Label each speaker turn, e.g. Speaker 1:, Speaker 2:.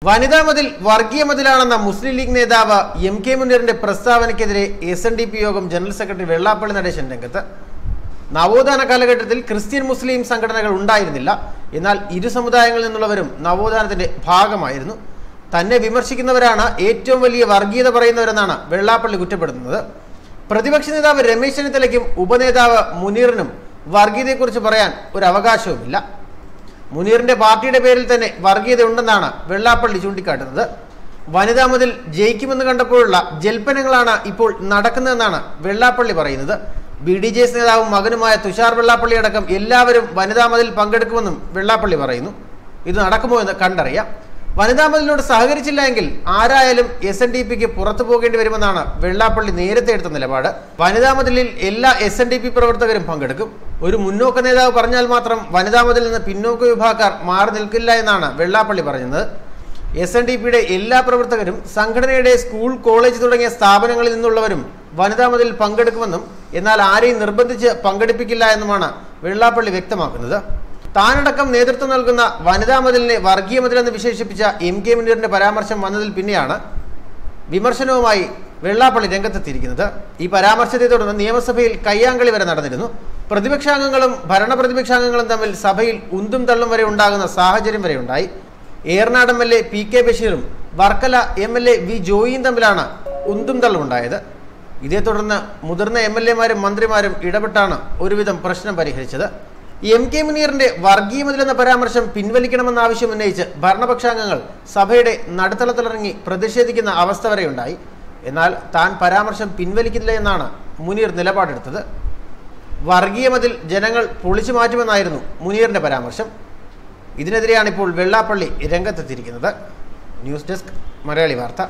Speaker 1: വനിതാ മതിൽ വർഗീയ മതിലാണെന്ന മുസ്ലിം ലീഗ് നേതാവ് എം.കെ. മുനീറിന്റെ പ്രസ്താവനയ്ക്കെതിരെ എസ്.എൻ.ഡി.പി യോഗം ജനറൽ സെക്രട്ടറി വെള്ളാപ്പള്ളി നടേശൻ രംഗത്ത്. നവോത്ഥാന കാലഘട്ടത്തിൽ ക്രിസ്ത്യൻ മുസ്ലിം സംഘടനകൾ ഉണ്ടായിരുന്നില്ല. എന്നാൽ ഇരു സമുദായങ്ങളിൽ നിന്നുള്ളവരും നവോത്ഥാനത്തിന്റെ ഭാഗമായിരുന്നു. തന്നെ വിമർശിക്കുന്നവരാണ് ഏറ്റവും വലിയ വർഗീയത പറയുന്നവരെന്നാണ് വെള്ളാപ്പള്ളി കുറ്റപ്പെടുത്തുന്നത്. പ്രതിപക്ഷ നേതാവ് രമേശ് ചെന്നിത്തലയ്ക്കും ഉപനേതാവ് മുനീറിനും വർഗീയതയെക്കുറിച്ച് പറയാൻ ഒരു അവകാശവുമില്ല. മുനീറിന്റെ പാർട്ടിയുടെ പേരിൽ തന്നെ വർഗീയത ഉണ്ടെന്നാണ് വെള്ളാപ്പള്ളി ചൂണ്ടിക്കാട്ടുന്നത്. വനിതാ മതിൽ ജയിക്കുമെന്ന് കണ്ടപ്പോഴുള്ള ജൽപ്പനങ്ങളാണ് ഇപ്പോൾ നടക്കുന്നതെന്നാണ് വെള്ളാപ്പള്ളി പറയുന്നത്. BDJS നേതാവും മകനുമായ തുഷാർ വെള്ളാപ്പള്ളി അടക്കം എല്ലാവരും വനിതാ മതിൽ പങ്കെടുക്കുമെന്നും വെള്ളാപ്പള്ളി പറയുന്നു. ഇത് നടക്കുമോ എന്ന് കണ്ടറിയാം. വനിതാ മതിലിനോട് സഹകരിച്ചില്ല എങ്കിൽ ആരായാലും SNDPക്ക് പുറത്തു പോകേണ്ടി വരുമെന്നാണ് വെള്ളാപ്പള്ളി നേരത്തെ എടുത്ത നിലപാട്. വനിതാ മതിലിൽ എല്ലാ SNDP പ്രവർത്തകരും പങ്കെടുക്കും. ഒരു മുന്നോക്ക നേതാവ് പറഞ്ഞാൽ മാത്രം വനിതാ മതിലിൽ നിന്ന് പിന്നോക്ക വിഭാഗക്കാർ മാറി നിൽക്കില്ല എന്നാണ് വെള്ളാപ്പള്ളി പറഞ്ഞത്. SNDPയുടെ എല്ലാ പ്രവർത്തകരും സംഘടനയുടെ സ്കൂൾ, കോളേജ് തുടങ്ങിയ സ്ഥാപനങ്ങളിൽ നിന്നുള്ളവരും വനിതാ മതിലിൽ പങ്കെടുക്കുമെന്നും എന്നാൽ ആരെയും നിർബന്ധിച്ച് പങ്കെടുപ്പിക്കില്ല എന്നുമാണ് വെള്ളാപ്പള്ളി വ്യക്തമാക്കുന്നത്. താനടക്കം നേതൃത്വം നൽകുന്ന വനിതാ മതിലിനെ വർഗീയ മതിലെന്ന് വിശേഷിപ്പിച്ച M.K. മുനീറിന്റെ പരാമർശം വന്നതിൽ പിന്നെയാണ് വിമർശനവുമായി വെള്ളാപ്പള്ളി രംഗത്തെത്തിയിരിക്കുന്നത്. ഈ പരാമർശത്തെ തുടർന്ന് നിയമസഭയിൽ കയ്യാങ്കളി വരെ നടന്നിരുന്നു. പ്രതിപക്ഷാംഗങ്ങളും ഭരണപ്രതിപക്ഷാംഗങ്ങളും തമ്മിൽ സഭയിൽ ഉന്തും തള്ളും വരെ ഉണ്ടാകുന്ന സാഹചര്യം വരെ ഉണ്ടായി. Eranad MLA P.K. ബഷീറും Varkala MLA V. ജോയിയും തമ്മിലാണ് ഉന്തും തള്ളും ഉണ്ടായത്. ഇതേ തുടർന്ന് മുതിർന്ന MLA-മാരും മന്ത്രിമാരും ഇടപെട്ടാണ് ഒരുവിധം പ്രശ്നം പരിഹരിച്ചത്. M.K. മുനീറിന്റെ വർഗീയ മതിലെന്ന പരാമർശം പിൻവലിക്കണമെന്ന ആവശ്യം ഉന്നയിച്ച് ഭരണപക്ഷാംഗങ്ങൾ സഭയുടെ നടുത്തളത്തിലിറങ്ങി പ്രതിഷേധിക്കുന്ന അവസ്ഥ വരെയുണ്ടായി. എന്നാൽ താൻ പരാമർശം പിൻവലിക്കില്ല എന്നാണ് മുനീർ നിലപാടെടുത്തത്. വർഗീയ മതിൽ ജനങ്ങൾ പൊളിച്ചു മാറ്റുമെന്നായിരുന്നു മുനീറിന്റെ പരാമർശം. ഇതിനെതിരെയാണ് ഇപ്പോൾ വെള്ളാപ്പള്ളി രംഗത്തെത്തിയിരിക്കുന്നത്. ന്യൂസ് ഡെസ്ക്, മലയാളി വാർത്ത.